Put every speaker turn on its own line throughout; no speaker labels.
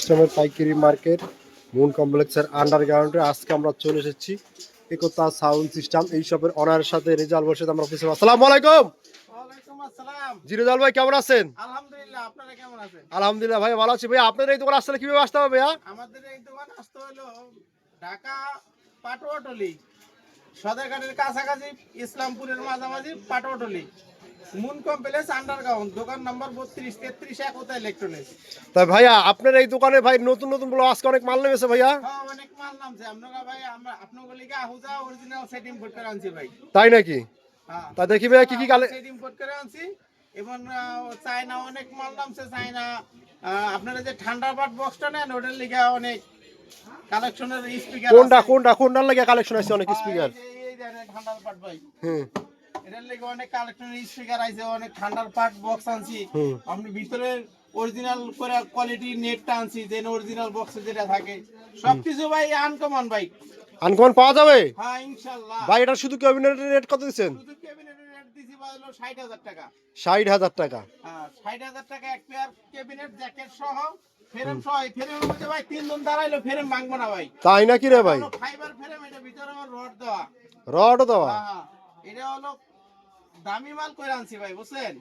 সিস্টেমের পাইকারি market moon কমপ্লেক্সের আন্ডারগ্রাউন্ডে আজকে আমরা চলে এসেছি একতা সাউন্ড সিস্টেম এই শপের অনারের সাথে রেজাল বসে আমরা অফিসে। আসসালামু আলাইকুম।
ওয়ালাইকুম আসসালাম।
জি রেজাল ভাই কেমন আছেন?
আলহামদুলিল্লাহ, আপনারা কেমন আছেন?
আলহামদুলিল্লাহ ভাই ভালো আছি। ভাই আপনার এই দোকানে আসলে কিভাবে আসতে হবে ভাইয়া?
আমাদের এই দোকান আসতে হলো ঢাকা পাটোয়াটলি, সদরঘাটের কাছাকাছি, ইসলামপুরের মাঝামাঝি পাটোয়াটলি, মুন কমপ্লেক্স আন্ডারগ্রাউন্ড, দোকান নম্বর 32-33 একতা ইলেকট্রনিক্স।
তাই ভাইয়া আপনার এই দোকানে ভাই নতুন নতুন বলে আজকে অনেক মাল নেমেছে ভাইয়া।
হ্যাঁ, অনেক মাল নামছে। আপনারা ভাই আমরা আপনাদের লিগে আহুজা অরিজিনাল সেট ইম্পোর্ট করে আনছি ভাই।
তাই নাকি?
হ্যাঁ,
তা দেখি ভাইয়া কি কি কালে
সেট ইম্পোর্ট করে আনছি এবং চায়না অনেক মাল নামছে। চায়না আপনারা যে ঠান্ডা বাট বক্সটা নেন ওটার লিগে অনেক কালেকশনের স্পিকার
কোনটা কোনটা কোনটার লাগে কালেকশন আছে অনেক স্পিকার।
এই দেখেন ঠান্ডার পাট ভাই,
হুম
এটার লেগে অনেক কালেকশনের স্পিকার আছে, অনেক ঠান্ডার পাট বক্স আনছি। আপনি ভিতরে অরিজিনাল করে কোয়ালিটি নেটটা আনছি, যে অরিজিনাল বক্সে যেটা থাকে সবকিছু ভাই আনকমন ভাই।
আনকমন পাওয়া যাবে?
হ্যাঁ ইনশাআল্লাহ।
ভাই এটা শুধু ক্যাবিনেটের রেট কত দিচ্ছেন?
শুধু ক্যাবিনেটের রেট দিছি ভাই হলো 60,000 টাকা।
60,000 টাকা?
হ্যাঁ 60,000 টাকা এক পেয়ার ক্যাবিনেট জ্যাকেট সহ ফ্রেম সহ। ফ্রেমের মধ্যে ভাই 3 জন দাঁড়াইলো ফ্রেম ভাঙবো না ভাই।
তাই নাকি রে ভাই?
ফাইবার ফ্রেম, এটা ভিতরে আমার রড দেওয়া।
রড দেওয়া?
হ্যাঁ, এটা হলো দামি মাল করে আনছি ভাই, বুঝছেন?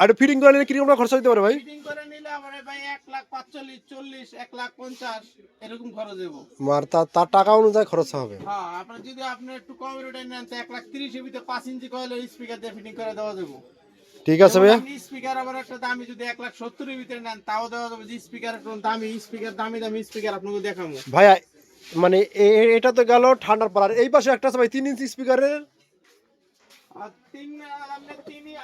আর ফিটিং করে নিলে কিরকম খরচ হইতে পারে ভাই?
ফিটিং করে নিলে আমারে ভাই 1,45,000, 40, 1,50,000 এরকম খরচ দেবো।
মার তার টাকা অনুযায়ী খরচ হবে।
হ্যাঁ, আপনার যদি আপনি একটু কম রেটে নেন তো 1,30,000 এর ভিতরে 5 ইঞ্চি কয়েলের স্পিকার দিয়ে ফিটিং করে দেওয়া দেবো।
ঠিক আছে ভাইয়া।
স্পিকার আবার একটা দামি যদি 1,70,000 এর ভিতরে নেন তাও দেওয়া যাবে। যে স্পিকার একটু দামি স্পিকার, দামি দামি স্পিকার আপনাকে দেখাবো
ভাইয়া। মানে এটা তো গেল ঠান্ডার পাড়ার, এই পাশে একটা আছে ভাই 3 ইঞ্চি স্পিকারের।
আর 3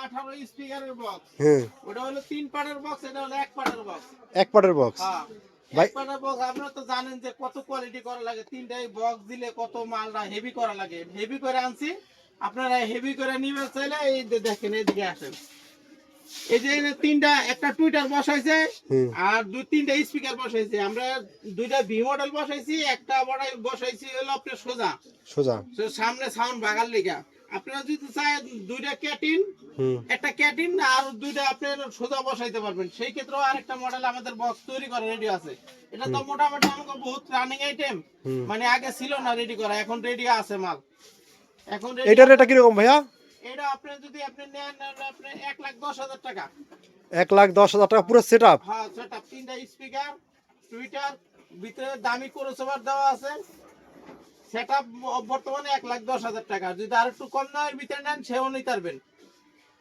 18 স্পিকারের বক্স।
হ্যাঁ,
ওটা হলো 3 পার্টের বক্স, এটা হলো 1 পার্টের বক্স।
এক পাটের বক্স।
হ্যাঁ,
ভাই
এক পার্টের বক্স আপনারা তো জানেন যে কত কোয়ালিটি করা লাগে। 3টাই বক্স দিলে কত মালটা হেভি করা লাগে। হেভি করে আনছি, আপনারা হেভি করে নিবেন চাইলে এই যে দেখেন এদিকে আসেন। এই যে 3টা, একটা টুইটার বসাইছে আর 2-3টা স্পিকার বসাইছে। আমরা 2টা ভি মডেল বসাইছি, একটা বসাইছি হলো আপনার সোজা
সোজা
সামনে সাউন্ড ভাগার লিগা। আপনারা যদি চায় 2টা ক্যাটিন, একটা ক্যাটিন আর 2টা আপনার সোজা বসাইতে পারবেন। সেই ক্ষেত্রেও আরেকটা মডেল আমাদের বক্স তৈরি করা রেডি আছে। এটা তো মোটামুটি আমাকে বহুত রানিং আইটেম, মানে আগে ছিল না রেডি করা, এখন রেডি আছে মাল। এখন
এটার রেটটা কিরকম ভাইয়া?
এটা আপনি যদি আপনি নেন আপনি 1,10,000 টাকা।
1,10,000 টাকা পুরো সেট আপ?
হ্যাঁ, সেটআপ, 3টা স্পিকার, টুইটার, ভিতরে দামি ক্রসওভার দেওয়া আছে। সেটআপ বর্তমানে 1,10,000 টাকা। যদি আর একটু কম দামের ভিতরে নেন সেও নিতে পারবেন।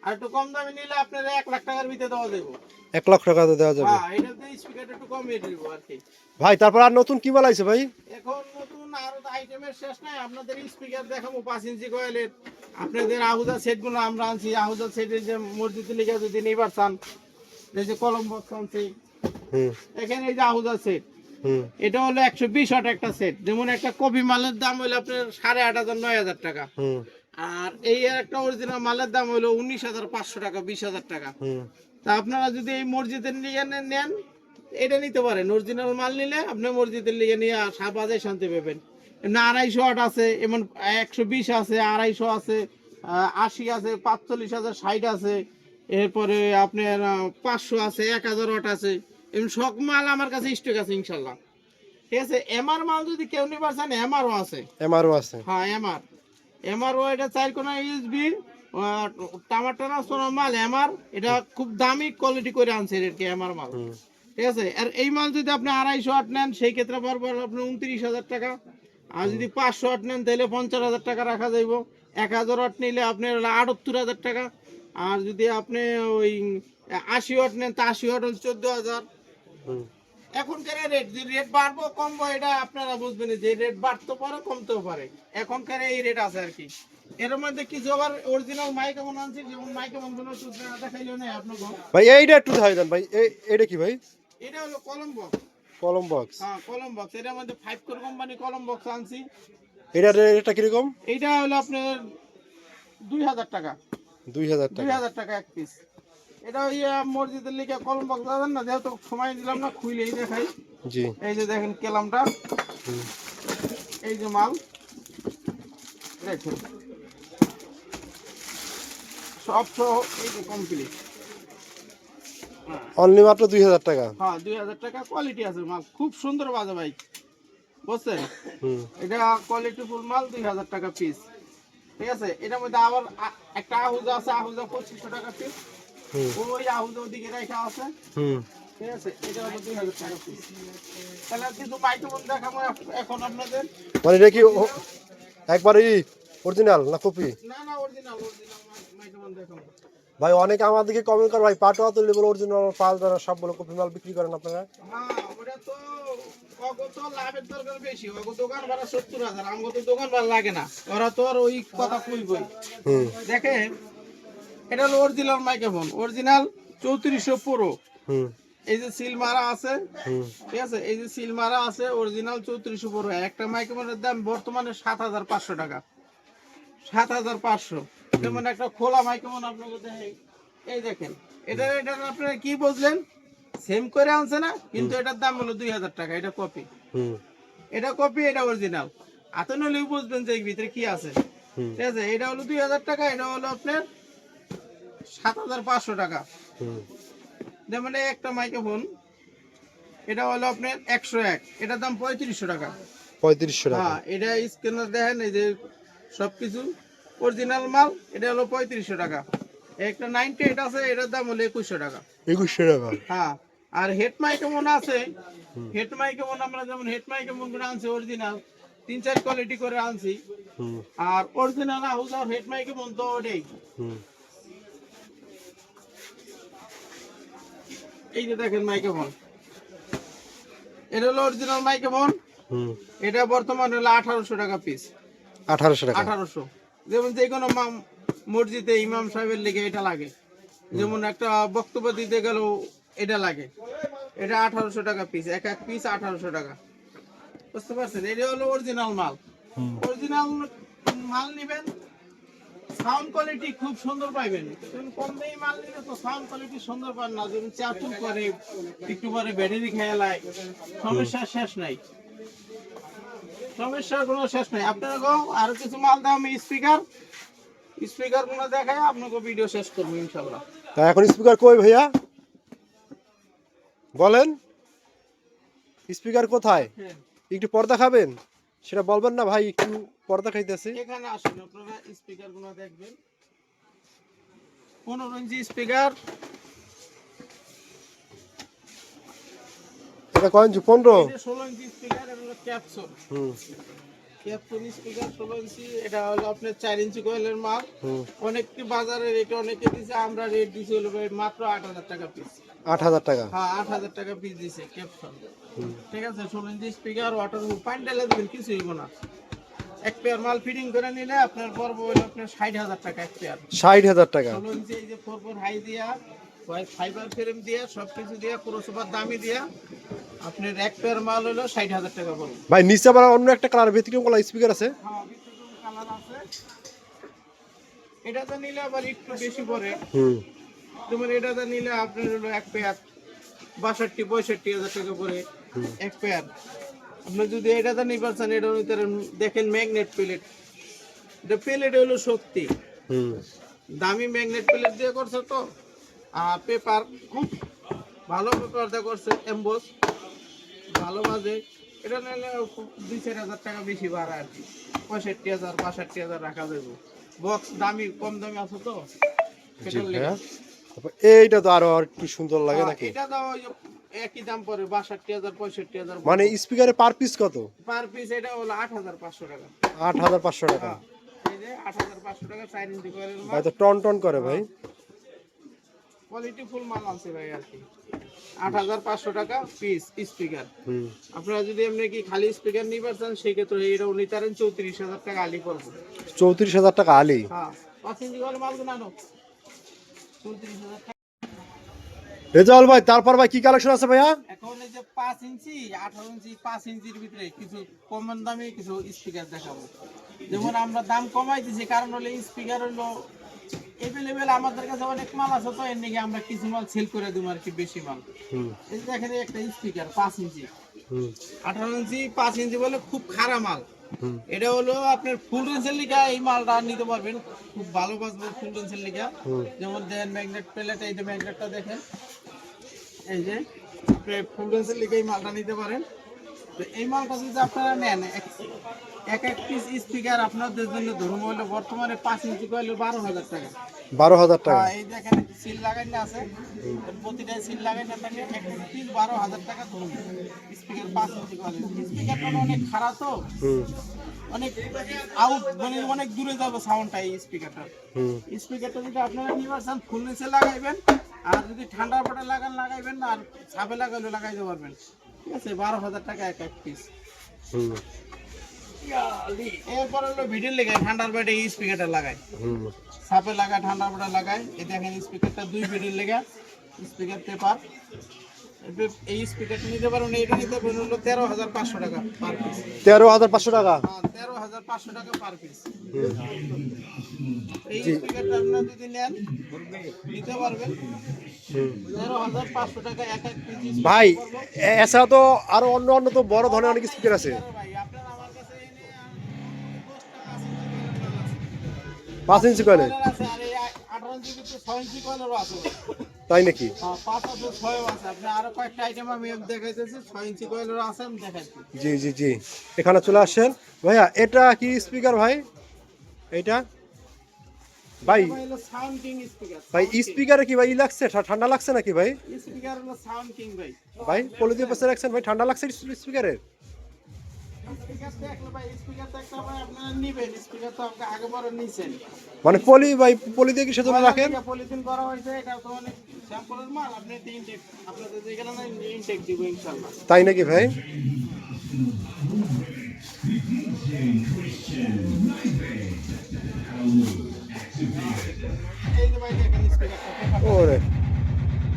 আর একটু কম দামে নিলে আপনার 1,00,000 টাকার ভিতরে দেওয়া যাবে।
1,00,000 টাকা দেওয়া যাবে?
হ্যাঁ, এটাতে স্পিকারটা একটু কম রেট দিব আর কি।
ভাই তারপর আর নতুন কি মাল আইছে ভাই?
এখন নতুন আর আইটেমের শেষ নাই। আপনাদের স্পিকার দেখাবো 5 ইঞ্চি কয়েলের। আপনাদের আহুজা সেটগুলো আমরা আনছি। আহুজা সেটের যে মসজিদের লিগে যদি নিবার চান, এই যে কলম বক্স আনছি, এখানে এই যে আহুজা সেট, এটা হলো 120 ওয়াট একটা সেট। যেমন একটা কপি মালের দাম হলো আপনার 8,500-9,000 টাকা। আর এই একটা অরিজিনাল মালের দাম হলো 19,500 টাকা, 20,000 টাকা। তা আপনারা যদি এই মসজিদের লিগে নেন এটা নিতে পারেন। অরিজিনাল মাল নিলে আপনি মসজিদের লিগে নিয়ে বাজে শান্তি পাবেন। এমনি 250 ওয়াট আছে, এমন 120 আছে, 250 আছে, 80 আছে, 45,000, 60 আছে, এরপরে আপনার 500 আছে, 1,000 ওয়াট আছে। এমন সব মাল আমার কাছে স্টক আছে ইনশাল্লাহ। ঠিক আছে, এমআর মাল যদি কেউ নিবার চান এমআরও আছে।
এমআরও আছে? হ্যাঁ,
এমআরও এটা 4 কোনা ইউএসবি টামাটানা সোনা মাল এমআর। এটা খুব দামি কোয়ালিটি করে আনছে এরকে এমআর মাল। ঠিক আছে, আর এই মাল যদি আপনি 250 ওয়াট নেন সেই ক্ষেত্রে পড়বে আপনি 29,000 টাকা। আর যদি 500 ওয়াট নেন তাহলে 50,000 টাকা রাখা যাইব। 1,000 ওয়াট নিলে আপনার 78,000 টাকা। আর যদি আপনি ওই 80 ওয়াট নেন তা 80 ওয়াট হল 14,000। এখনকার রেট, যে রেট বাড়বো কমবো এটা আপনারা বুঝবেন, যে রেট বাড়তে পারে কমতেও পারে। এখনকার এই রেট আছে আর কি। এর মধ্যে কিছু আবার অরিজিনাল মাইক এমন আনছি, যেমন মাইক এমন গুলো দেখাইলেও নেই আপনাকে
ভাই। এইটা একটু দেখাই দেন ভাই। এইটা কি ভাই?
এটা হলো কলম বক্স।
কলম বক্স?
হ্যাঁ, কলম বক্স। এটার মধ্যে 5 কোর কোম্পানি কলম বক্স আনছি।
এটার রেটটা কিরকম?
এইটা হলো আপনার 2,000 টাকা।
2,000 টাকা?
2,000 টাকা এক পিস। এটা ওই মসজিদের লিগে কলম বক্স দেন না, যেহেতু সময় দিলাম না খুইলেই দেখাই।
জি।
এই যে দেখেন কেলামটা, এই যে মাল দেখেন সব সহ এই যে কমপ্লিট।
অনলি মাত্র 2000 টাকা।
হ্যাঁ 2000 টাকা, কোয়ালিটি আছে মাল, খুব সুন্দর বাজে ভাই, বুঝছেন?
হুম
এটা কোয়ালিটি ফুল মাল 2000 টাকা পিস, ঠিক আছে। এটার মধ্যে আবার একটা আহুজা আছে, আহুজা 2500 টাকা পিস,
হুম
ওই আহুজা ওদিকে রাখা আছে,
হুম।
ঠিক আছে। এটা হলো 2000 টাকা পিস। তাহলে কিছু মাইক্রোফোন দেখাবো এখন আপনাদের।
মানে এটা কি একবারই অরিজিনাল না কপি?
না না, অরিজিনাল অরিজিনাল মাইক্রোফোন দেখাবো।
ভাই অনেকে আমাদেরকে কমেন্ট করে ভাই পাটোয়া তুললে বলে অরিজিনাল পাল দ্বারা সব বলে কপি মাল বিক্রি করেন আপনারা।
হ্যাঁ ওটা তো অগত লাভের দরকার বেশি, অগত দোকান ভাড়া 70,000, আমগো তো দোকান ভাড়া লাগে না, ওরা তো আর ওই কথা কইবই।
হুম
দেখেন এটা হলো অরিজিনাল মাইক্রোফোন, অরিজিনাল 3400 প্রো,
হুম
এই যে সিল মারা আছে,
হুম
ঠিক আছে, এই যে সিল মারা আছে অরিজিনাল 3400 প্রো। একটা মাইক্রোফোনের দাম বর্তমানে 7500 টাকা, 7500। যেমন একটা খোলা মাইক্রোফোন আপনাকে দেখাই, এই দেখেন, এটা আপনারা কি বুঝলেন, সেম করে আনছে না, কিন্তু এটার দাম হলো 2000 টাকা, এটা কপি,
হুম
এটা কপি, এটা অরিজিনাল। হাতে নলেও বুঝবেন যে এর ভিতরে কি আছে,
হুম
ঠিক আছে। এটা হলো 2000 টাকা, এটা হলো আপনার 7500 টাকা।
হুম
যেমন এই একটা মাইক্রোফোন, এটা হলো আপনার 101, এটার দাম 3500 টাকা।
3500 টাকা।
হ্যাঁ এটা স্ক্যানার দেখেন, এই যে সবকিছু অরিজিনাল মাল, এটা হলো 3500 টাকা। একটা 98 আছে, এটার দাম হলো 2100 টাকা।
2100 টাকা।
হ্যাঁ আর হেড মাইক্রোফোন আছে, হেড মাইক্রোফোন আমরা যেমন হেড মাইক্রোফোন করে আনছি অরিজিনাল 3-4 কোয়ালিটি করে আনছি।
হুম
আর অরিজিনাল হাউজার হেড মাইক্রোফোন তো ওটাই,
হুম
এই যে দেখেন মাইক্রোফোন, এটা হলো অরিজিনাল মাইক্রোফোন,
হুম।
এটা বর্তমানে হলো 1800 টাকা পিস।
1800 টাকা।
1800, যেমন যে কোনো মসজিদে ইমাম সাহেবের লেগে এটা লাগে, যেমন একটা বক্তব্য দিতে গেলেও এটা লাগে, এটা 1800 টাকা পিস, এক এক পিস 1800 টাকা, বুঝতে পারছেন? এটা হলো অরিজিনাল মাল,
হুম
অরিজিনাল মাল নিবেন, সাউন্ড কোয়ালিটি খুব সুন্দর পাইবেন। কম দামি মাল নিলে তো সাউন্ড কোয়ালিটি সুন্দর পান না, যেমন চারচুর করে, একটু পরে ব্যাটারি খেয়ে লায়, সমস্যার শেষ নাই, সমস্যার কোনো শেষ নাই। আপনারা আরো কিছু মাল দাও, আমি স্পিকার স্পিকার গুলো দেখায় আপনাকে ভিডিও শেষ করবো ইনশাল্লাহ।
তা এখন স্পিকার কই ভাইয়া বলেন, স্পিকার কোথায়?
হ্যাঁ,
একটু পর্দা খাবেন সেটা বলবেন না ভাই, একটু পর্দা খাইতেছি।
এখানে আসুন, আপনারা স্পিকার গুলো দেখবেন। 15 ইঞ্চি স্পিকার,
এটা কয় ইঞ্চি? 15।
16 ইঞ্চি স্পিকার, এটা হলো ক্যাপসুল,
হুম
ক্যাপসুল স্পিকার 16 ইঞ্চি। এটা হলো আপনার 4 ইঞ্চি কয়েলের মাল।
হুম।
অনেকটি বাজারে রেট অনেকে দিছে, আমরা রেট দিছি হলো ভাই মাত্র 8000 টাকা পিস।
8000 টাকা।
হ্যাঁ 8000 টাকা পিস দিছে ক্যাপসুল, ঠিক আছে। 16 ইঞ্চি স্পিকার, ওয়াটার পানি ঢেলে দেবেন, কিছু হইব না। এক পেয়ার মাল ফিটিং করে নিলে আপনার পড়বো হলো আপনার 60,000 টাকা এক পেয়ার।
60,000 টাকা।
16 ইঞ্চি এই যে 4 হাই দিয়া, ফাইবার ফ্রেম দিয়া, সবকিছু দিয়া, পুরো সুপার দামি দিয়া, আপনার এক পেয়ার মাল হলো 60,000 টাকা পড়বে।
ভাই নিচে আবার অন্য একটা কালার ব্যতিক্রম কালার স্পিকার আছে।
হ্যাঁ বিভিন্ন কালার আছে, এটাতে নিলে আবার একটু বেশি পড়ে।
হুম
যেমন এটাতে নিলে আপনার হলো এক পেয়ার 62-65,000 টাকা পড়ে এক পেয়ার। আপনি যদি এটাতে নিতে পারছেন, এটার ভিতরে দেখেন ম্যাগনেট প্লেট, এটা প্লেট হলো শক্তি,
হুম
দামি ম্যাগনেট প্লেট দিয়ে করছে তো। আর পেপার খুব ভালো পেপার দিয়ে করছে, এমবোস ভালো বাজে। এটা নিলে 2-4 হাজার টাকা বেশি ভাড়া আর কি, 65,000-62,000 রাখা যাবে। বক্স দামি, কম দামি আছে তো,
জি
সেটার লেগে।
ভাইয়া। তারপর এইটা তো আরো আর একটু সুন্দর লাগে নাকি?
এটা দাও ওই যে একই দাম পড়ে 62,000-65,000।
মানে স্পিকারে পার পিস কত?
পার পিস এটা হলো 8,500 টাকা।
8500 টাকা।
হ্যাঁ এই যে 8,500 টাকা 4 ইঞ্চি কয়েলের মাল।
ভাই তো টন টন করে ভাই।
কোয়ালিটি ফুল মাল আছে ভাই আর কি। 8,500 টাকা পিস স্পিকার।
হুম
আপনারা যদি এমনি কি খালি স্পিকার নিতে চান, সেই ক্ষেত্রে এটাও নিতে পারেন, 34,000 টাকা আলি পড়বে।
34,000 টাকা আলি।
হ্যাঁ 5 ইঞ্চি কয়েলের মাল গুলো আনো, 34,000 টাকা।
রেজাউল ভাই তারপর ভাই কি কালেকশন আছে ভাইয়া?
এখন এই যে 5 ইঞ্চি, 18 ইঞ্চি, 5 ইঞ্চির ভিতরে কিছু কম দামে কিছু স্পিকার দেখাবো। যেমন আমরা দাম কমাই দিছি, কারণ হলো স্পিকার হলো এভেলেবেল আমাদের কাছে অনেক মাল আছে, তো এর নিয়ে আমরা কিছু মাল সেল করে দিব আর কি, বেশি মাল।
হুম
এই যে দেখেন একটা স্পিকার 5 ইঞ্চি,
হুম
18 ইঞ্চি, 5 ইঞ্চি বলে খুব খারাপ মাল।
হুম
এটা হলো আপনার ফুল রেঞ্জের লিগা এই মালটা নিতে পারবেন, খুব ভালো বাজবে ফুল রেঞ্জের লিগা।
হুম।
যেমন দেখেন ম্যাগনেট প্লেট, এই যে ম্যাগনেটটা দেখেন, এই যে আপনি ফুলবেন্সের লিগে এই মালটা নিতে পারেন। তো এই মালটা যদি আপনারা নেন এক এক পিস স্পিকার আপনাদের জন্য ধরুন হলো বর্তমানে 5 ইঞ্চি কয়েলের 12,000 টাকা।
12,000 টাকা।
এই দেখেন সিল লাগাইলে আছে, প্রতিটা সিল লাগাইলে থাকে এক এক পিস 12,000 টাকা ধরুন। স্পিকার 5 ইঞ্চি কয়েলের স্পিকারটা অনেক খারাপ তো,
হুম
অনেক আউট মানে অনেক দূরে যাবে সাউন্ডটা এই স্পিকারটা।
হুম
স্পিকারটা যদি আপনারা নিবার চান ফুল নিচে লাগাইবেন, আর যদি ঠান্ডার পটে লাগাইবেন না, আর ছাপে লাগাইলে লাগাইতে পারবেন। ঠিক আছে, 12,000 টাকা এক এক পিস।
হুম
এরপর হলো ভিডিও লেগে ঠান্ডার পটে এই স্পিকারটা লাগাই,
হুম
ছাপে লাগায় ঠান্ডার পটে লাগায়। এই দেখেন স্পিকারটা 2 ভিডিও লেগে স্পিকার পেপার। এই স্পিকারটা নিতে পারেন, এইটা নিতে পারেন হলো 13,500 টাকা পার পিস।
13,500 টাকা।
13,500 টাকা পার পিস।
হুম
এই
জি।
স্পিকারটা আপনারা যদি নেন নিতে পারবেন
হুম
13,500 টাকা এক এক পিস।
ভাই এছাড়া তো আরো অন্য অন্য তো বড় ধরনের অনেক স্পিকার আছে।
ভাই আপনারা আমার কাছে এনে
5 ইঞ্চি কয়েলে,
আছে, আর এই 18 ইঞ্চি তো 6 ইঞ্চি কয়েলেরও আছে।
তাই নাকি?
5 আছে 6 আছে। আপনি আরো কয়েকটা আইটেম আমি দেখাইতেছি, 6 ইঞ্চি কয়েলেরও আছে, আমি দেখাচ্ছি।
জি জি জি, এখানে চলে আসেন ভাইয়া। এটা কি স্পিকার ভাই? এইটা ভাই
এটা হলো সাউন্ড কিং স্পিকার।
ভাই স্পিকারে কি ভাই লাগছে, ঠান্ডা লাগছে নাকি ভাই?
স্পিকার হলো সাউন্ড কিং ভাই।
ভাই পলি দিয়ে পাশে রাখছেন ভাই, ঠান্ডা লাগছে স্পিকারের?
স্পিকার দেখলে ভাই, স্পিকার দেখলে ভাই আপনারা নিবেন। স্পিকার তো আপনি আগে বড় নিছেন,
মানে পলি ভাই, পলি দিয়ে কি সেজন্য রাখেন?
পলিথিন করা হয়েছে। এটা তো অনেক স্যাম্পলের মাল, আপনি ইনটেক আপনাদের যেখানে না ইনটেক দিব ইনশাআল্লাহ।
তাই নাকি ভাই?
এই যে ভাই দেখেন স্পিকারটা
ওরে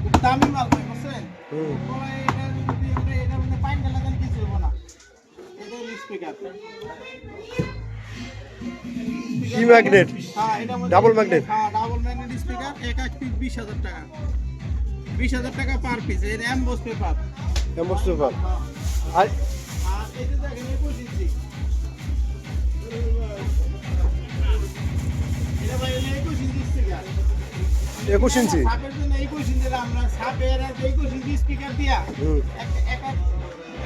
খুব দামি মাল ভাই, বুঝছেন?
হুম
ভাই এটা যদি আপনি এটার মধ্যে পাইন ঢালা দেন কিছু হবে না। এটা হলো স্পিকার।
কি ম্যাগনেট?
হ্যাঁ, এটা
ডাবল ম্যাগনেট?
হ্যাঁ, ডাবল ম্যাগনেট স্পিকার। এক এক পিস 20,000 টাকা। 20,000 টাকা পার পিস। এর এমবস পেপার।
এমন সুপার। আর
আর এই যে দেখেন 21 ইঞ্চি। এটা ভাই হলো 21 ইঞ্চি স্পিকার।
21 ইঞ্চি?
সাপের জন্য 21 ইঞ্চি দিলাম আমরা। সাপের আর 21 ইঞ্চি স্পিকার দিয়া
হুম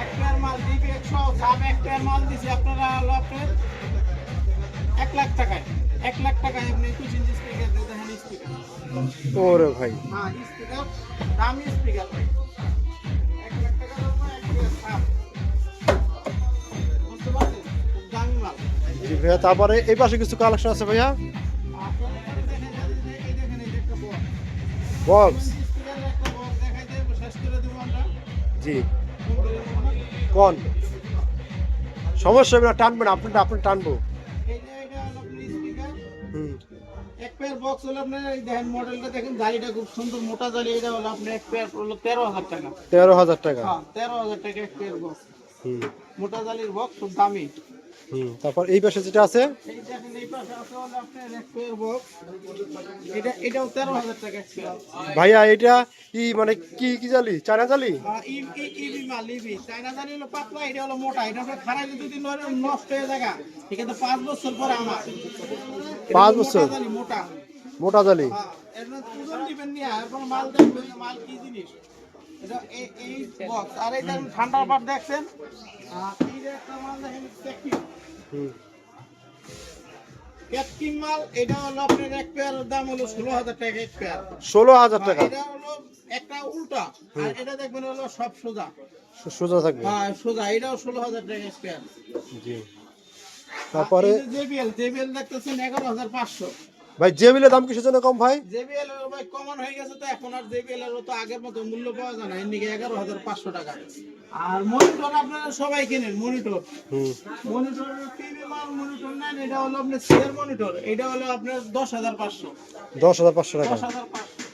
এক পেয়ার মাল দিবে 100, সাপ এক পেয়ার মাল দিছি আপনারা হলো আপনার 1 লাখ টাকায়। 1 লাখ টাকায় আপনি 21 ইঞ্চি স্পিকার দিয়ে দেখেন স্পিকার।
ওরে ভাই,
হ্যাঁ, স্পিকার দামি স্পিকার ভাই। 1 লাখ টাকা দাম এক পেয়ার সাপ। বুঝতে পারছেন? খুব দামি মাল।
জি ভাইয়া। তারপরে এই পাশে কিছু কালেকশন আছে ভাইয়া,
আপনারা দেখেন এই যে একটা বক্স।
বক্স।
স্পিকারের একটা বক্স দেখাই দেব, শেষ করে দেব আমরা।
জি
ফোন করে দেব না।
কোন সমস্যা হবে না, টানবেন আপনি, আপনি টানবো।
এটা হলো আপনার স্পিকার।
হুম
এক পেয়ার বক্স হলো আপনার, এই দেখেন মডেলটা দেখেন, জালিটা খুব সুন্দর মোটা জালি। এটা হলো আপনার এক পেয়ার হলো 13,000 টাকা।
13,000 টাকা।
হ্যাঁ, 13,000 টাকা এক পেয়ার বক্স।
হুম
মোটা জালির বক্স, খুব দামি।
হুম তারপর এই পাশে যেটা আছে,
এই দেখেন এই পাশে আছে হলো আপনার এক পেয়ার বক্স। এটাও 13,000 টাকা এক পেয়ার।
ভাইয়া এটা কি মানে কি কি জালি, চায়না জালি?
ইবি মাল, ইবি চায়না জালি হলো পাতলা, এটা হলো মোটা। এটা আপনার খারাপ যদি নষ্ট হয়ে যায়, এখানে 5 বছর পরে আমার
5 বছর?
মোটা জালি, মোটা।
মোটা জালি?
হ্যাঁ, এর মধ্যে ওজন দিবেন নিয়ে, এরপর মাল দেখবেন যে মাল কি জিনিস। এটা এই বক্স। আর এই দেখেন ঠান্ডার পাট দেখছেন। আর এই যে একটা মাল দেখেন ক্যাটকিং।
হুম
ক্যাটকিং মাল। এটা হলো আপনার এক পেয়ারের দাম হলো 16,000 টাকা এক পেয়ার।
16,000 টাকা।
এটা হলো একটা উল্টা, আর এটা দেখবেন হলো সব সোজা।
সোজা থাকবে?
হ্যাঁ, সোজা। এটাও 16,000 টাকা এক পেয়ার।
জি। তারপরে
জেবিএল দেখতেছেন 11,500।
ভাই জেবিলের দাম কিসের জন্য কম ভাই?
জেবিএল ভাই কমন হয়ে গেছে, তো এখন আর জেবিএল এর তো আগের মতো মূল্য পাওয়া যায় না। এর নিকে 11,500 টাকা। আর মনিটর আপনারা সবাই কেনেন মনিটর।
হুম
মনিটর টিভি মাল মনিটর নেন, এটা হলো আপনার সিআর মনিটর। এটা হলো আপনার 10,500।
10,500 টাকা।
10,500।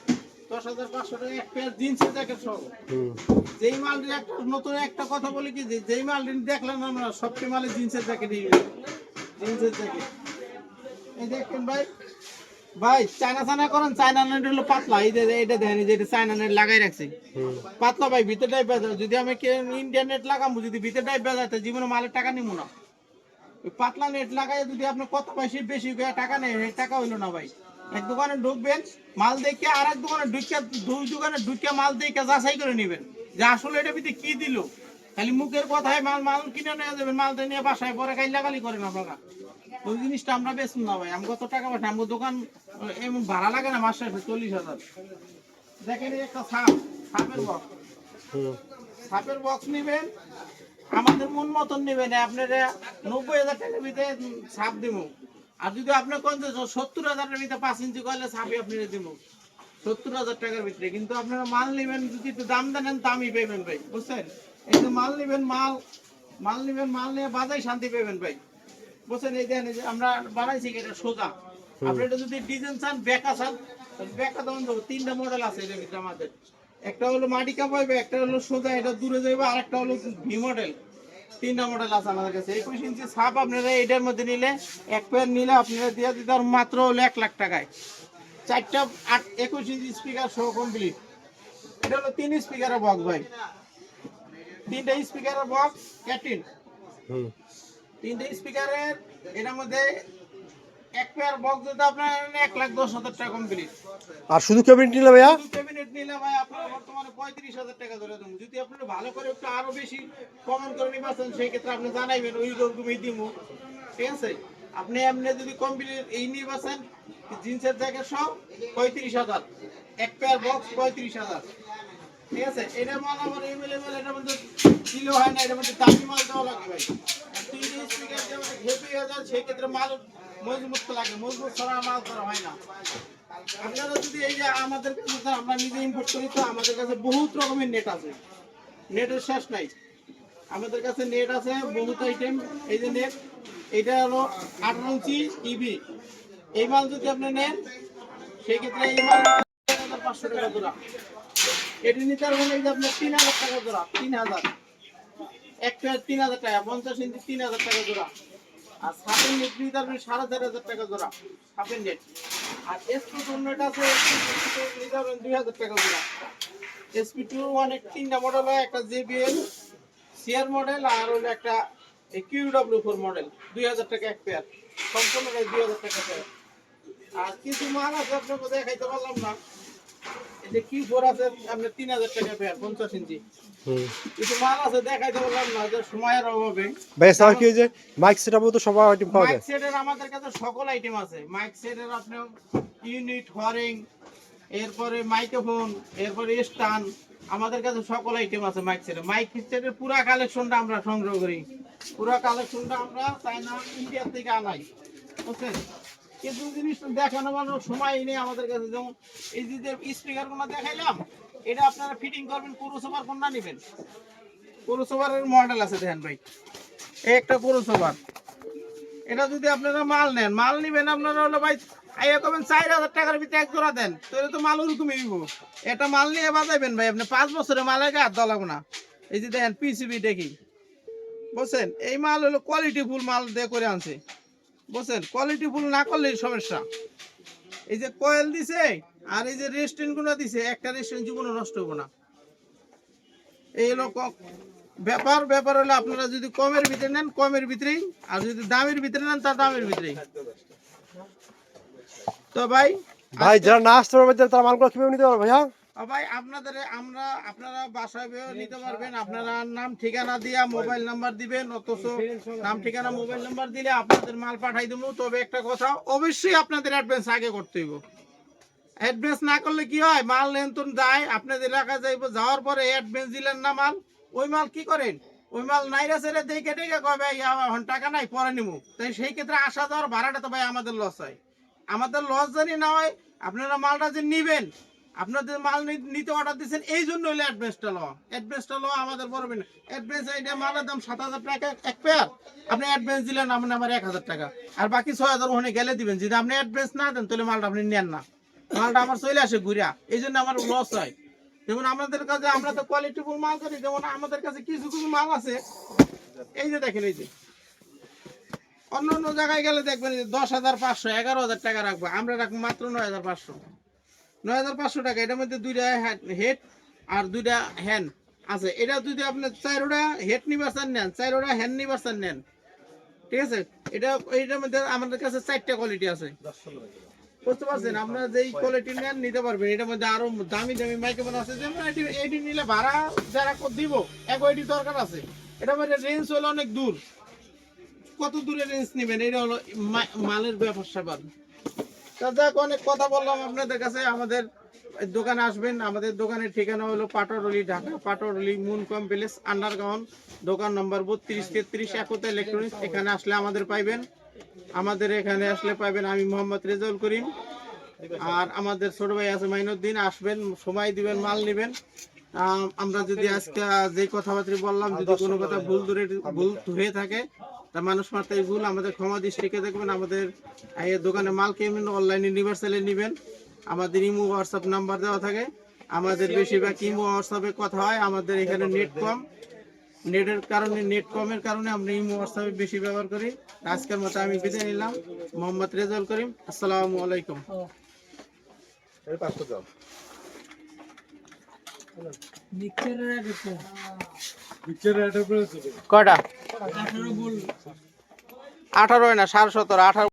10,500 টাকা এক পেয়ার জিন্সের জ্যাকেট সহ।
হুম
যেই মাল নতুন একটা কথা বলি কি, যেই মাল দেখলেন আমরা সবটি মালে জিন্সের জ্যাকেট। জিন্সের জ্যাকেট এই দেখেন ভাই। ভাই চায়না করেন, চায়না নেট হলো পাতলা। এই যে এটা দেখেন, এই যে এটা চায়না নেট লাগাই রাখছি
হুম
পাতলা ভাই, ভিতরটাই বেজা। যদি আমি ইন্ডিয়ান নেট লাগাবো, যদি ভিতরটাই বেজা, তো জীবনে মালের টাকা নিবো না। ওই পাতলা নেট লাগাই যদি আপনি কত পয়সা বেশি করে টাকা নেই, টাকা হইলো না ভাই। এক দোকানে ঢুকবেন, মাল দেখে আর এক দোকানে ঢুকে, দুই দোকানে ঢুকে মাল দেখে যাচাই করে নেবেন যে আসলে এটা ভিতরে কি দিল। খালি মুখের কথায় মাল মাল কিনে নিয়ে যাবেন, মালটা নিয়ে বাসায় পরে গাইলাগালি করেন আপনারা। ওই জিনিসটা আমরা বেচুন না ভাই। আমি কত টাকা পাঠাই, আমার দোকান এমন ভাড়া লাগে না মাস শেষে 40,000। দেখেন এই একটা সাপের বক্স, সাপের বক্স নিবেন আমাদের মন মতন নেবেন। আপনারা 90,000 টাকার ভিতরে সাপ দিব। আর যদি আপনি কোন 70,000 ভিতরে 5 ইঞ্চি করলে সাপই আপনি দিব 70,000 টাকার ভিতরে। কিন্তু আপনারা মাল নেবেন, যদি একটু দাম দেন দামই পেবেন ভাই, বুঝছেন? এই যে মাল নেবেন, মাল নেবেন, মাল নিয়ে বাজাই শান্তি পেবেন ভাই, বুঝছেন? এই দেখেন, এই যে আমরা বানাইছি এটা সোজা। আপনি এটা যদি ডিজাইন চান, বেকা চান, বেকা দেওয়ান যাবো। 3টা মডেল আছে এর ভিতরে আমাদের। একটা হলো মাটি কাপাইবে, একটা হলো সোজা, এটা দূরে যাইবে, আর একটা হলো ভি মডেল। 3টা মডেল আছে আমাদের কাছে। 21 ইঞ্চি ছাপ আপনারা এটার মধ্যে নিলে, এক পেয়ার নিলে আপনারা দিয়ে দিতে পারেন মাত্র হলো 1 লাখ টাকায়। 4টা 21 ইঞ্চি স্পিকার সহ কমপ্লিট। এটা হলো 3 স্পিকারের বক্স ভাই, 3টা স্পিকারের বক্স ক্যাটিন। 3টে স্পিকারের এটার মধ্যে এক পেয়ার বক্স দিতে আপনার 1,10,000 টাকা কমপ্লিট।
আর শুধু ক্যাবিনেট নিলে ভাইয়া?
শুধু ক্যাবিনেট নিলে ভাই আপনার বর্তমানে 35,000 টাকা ধরে দেবো। যদি আপনি ভালো করে একটু আরো বেশি কমেন্ট করে নিবেন, সেই ক্ষেত্রে আপনি জানাইবেন, ওই রকমই দিব। ঠিক আছে? আপনি এমনি যদি কমপ্লিট এই নিবেন, জিন্সের জ্যাকেট সব 35,000, এক পেয়ার বক্স 35,000। ঠিক আছে? এটা মাল আমার এভেলেবেল, এটার মধ্যে কিলো হয় না, এটার মধ্যে দামি মাল দেওয়া লাগে ভাই। 3 স্পিকার যেমন হেভি হয়ে যায়, সেই ক্ষেত্রে মাল মজবুত লাগে, মজবুত ছাড়া মাল করা হয় না। আপনারা যদি এই যে আমাদের কাছে, আমরা নিজে ইম্পোর্ট করি, তো আমাদের কাছে বহুত রকমের নেট আছে, নেটের শেষ নাই। আমাদের কাছে নেট আছে বহুত আইটেম। এই যে নেট, এটা হলো 18 ইঞ্চি ইবি। এই মাল যদি আপনি নেন, সেই ক্ষেত্রে এই মাল 500 টাকা জোড়া। এটি নিতে পারবেন এই যে আপনার 3,000 টাকা জোড়া, 3,000 এক পেয়ার, 3,000 টাকা। 50 ইঞ্চি 3,000 টাকা জোড়া। আর সাপের নেট নিতে পারবেন 4,500 টাকা জোড়া, সাপের নেট। আর SP2 নেট আছে, নিতে পারবেন 2,000 টাকা জোড়া। SP2 অনেক 3টা মডেল হয়, একটা JBL CR মডেল, আর হলো একটা QW4 মডেল। 2,000 টাকা এক পেয়ার, সম্পূর্ণটাই 2,000 টাকা পেয়ার। আর কিছু মাল আছে আপনাকে দেখাইতে পারলাম না, এই যে Q4 আছে আপনার 3,000 টাকা পেয়ার, 50 ইঞ্চি। কিছু মাল আছে দেখাইতে পারলাম না, যে সময়ের অভাবে।
ভাই স্যার কি যে মাইক সেটআপও তো সব আইটেম পাওয়া যায়?
মাইক সেটের আমাদের কাছে সকল আইটেম আছে। মাইক সেটের আপনি ইউনিট, হরিং, এরপরে মাইক্রোফোন, এরপরে স্ট্যান্ড, আমাদের কাছে সকল আইটেম আছে মাইক সেটের। মাইক সেটের পুরো কালেকশনটা আমরা সংগ্রহ করি, পুরো কালেকশনটা আমরা চাইনা, ইন্ডিয়া থেকে আনাই, বুঝছেন? কিন্তু জিনিসটা দেখানো মানুষ সময় নেই আমাদের কাছে। যেমন এই যে স্পিকার গুলো দেখাইলাম, এটা আপনারা ফিটিং করবেন, পুরোসভার কোনটা নেবেন, পুরোসভারের মডেল আছে দেখেন ভাই, এই একটা পুরোসভার। এটা যদি আপনারা মাল নেন, মাল নিবেন আপনারা হলো ভাই, আইয়া করবেন 4,000 টাকার ভিতরে এক জোড়া দেন, তো এটা তো মাল ওরকমই দিব। এটা মাল নিয়ে বাজাইবেন ভাই, আপনি 5 বছরের মাল আগে হাত দেওয়া লাগবে না। এই যে দেখেন PCB দেখি, বুঝছেন? এই মাল হলো কোয়ালিটি ফুল মাল দিয়ে করে আনছে, বুঝছেন? কোয়ালিটি ফুল না করলে সমস্যা। এই যে কয়েল দিছে, আর এই যে রেস্টুরেন্ট গুলো দিছে, একটা রেস্টুরেন্ট জীবনে নষ্ট হবো না। এই হলো ব্যাপার হলো, আপনারা যদি কমের ভিতরে নেন কমের ভিতরেই, আর যদি দামের ভিতরে নেন তা দামের ভিতরেই। তো ভাই
যারা না আসতে পারবে তারা মালগুলো কিভাবে নিতে পারবে ভাইয়া?
ভাই আপনারা বাসায় নিতে পারবেন। আপনারা নাম ঠিকানা দিয়া মোবাইল নাম্বার দিবেন, অথচ নাম ঠিকানা মোবাইল নাম্বার দিলে আপনাদের মাল পাঠাই দেবো। তবে একটা কথা, অবশ্যই আপনাদের অ্যাডভান্স আগে করতে হইব। অ্যাডভান্স না করলে কি হয়, মাল লেনতন যায়, আপনাদের এলাকা যাইব, যাওয়ার পরে অ্যাডভান্স দিলেন না মাল, ওই মাল কি করেন, ওই মাল নাইরা ছেড়ে দেখে টেকে কবে এখন টাকা নাই পরে নিবো। তাই সেই ক্ষেত্রে আসা যাওয়ার ভাড়াটা তো ভাই আমাদের লস হয়। আমাদের লস জানি না হয়, আপনারা মালটা যে নিবেন, আপনাদের মাল নিতে অর্ডার দিচ্ছেন, এই জন্য হইলে অ্যাডভান্সটা লো আমাদের বলবেন। অ্যাডভান্স এইটা মালের দাম 7,000 টাকা এক পেয়ার, আপনি অ্যাডভান্স দিলেন আপনি আমার 1,000 টাকা, আর বাকি 6,000 ওখানে গেলে দিবেন। যদি আপনি অ্যাডভান্স না দেন, তাহলে মালটা আপনি নেন না, মালটা আমার চলে আসে ঘুরিয়া, এই জন্য আমার লস হয়। যেমন আমাদের কাছে, আমরা তো কোয়ালিটিফুল মাল করি, যেমন আমাদের কাছে কিছু কিছু মাল আছে, এই যে দেখেন, এই যে অন্য অন্য জায়গায় গেলে দেখবেন 10,500, 11,000 টাকা রাখবো, আমরা রাখবো মাত্র 9,500, 9,500 টাকা। এটার মধ্যে 2টা হেড আর 2টা হ্যান্ড আছে। এটা যদি আপনি 4টা হেড নিবাসন নেন, 4টা হ্যান্ড নিবাসন নেন, ঠিক আছে? এটার মধ্যে আমাদের কাছে 4টা কোয়ালিটি আছে, বুঝতে পারছেন? আপনারা যেই কোয়ালিটি নেন নিতে পারবেন। এটার মধ্যে আরো দামি দামি মাইক্রোফোন আছে, যেমন এটি নিলে ভাড়া যারা দিব এক ওইটি দরকার আছে। এটার মধ্যে রেঞ্জ হলো অনেক দূর। কত দূরে রেঞ্জ নেবেন, এটা হলো মালের ব্যাপার স্যাপার। তা যাক, অনেক কথা বললাম আপনাদের কাছে। আমাদের দোকানে আসবেন। আমাদের দোকানের ঠিকানা হলো পাটোয়ারুলি, ঢাকা পাটোয়ারুলি মুন কমপ্লেক্স আন্ডারগ্রাউন্ড, দোকান নম্বর 32-33 একতা ইলেকট্রনিক্স। এখানে আসলে আমাদের পাইবেন। আমাদের এখানে আসলে পাইবেন আমি মোহাম্মদ রেজাউল করিম, আর আমাদের ছোট ভাই আছে মাইনুদ্দিন। আসবেন, সময় দিবেন, মাল নেবেন। আমরা যদি আজকে যে কথাবার্তা বললাম, যদি কোনো কথা ভুল হয়ে থাকে, তা মানুষ মাত্রায় ভুল, আমাদের ক্ষমা দৃষ্টিকে দেখবেন। আমাদের এই দোকানে মাল কিনবেন, অনলাইনে ইউনিভার্সালে নেবেন। আমাদের ইমো হোয়াটসঅ্যাপ নাম্বার দেওয়া থাকে। আমাদের বেশিরভাগ ইমো হোয়াটসঅ্যাপে কথা হয়। আমাদের এখানে নেট কম, নেট কমের কারণে আমরা ইমো হোয়াটসঅ্যাপে বেশি ব্যবহার করি। আজকের মতো আমি বিদায় নিলাম। মোহাম্মদ রেজাউল করিম, আসসালামু আলাইকুম। কয়টা? 18 না 17.5, 18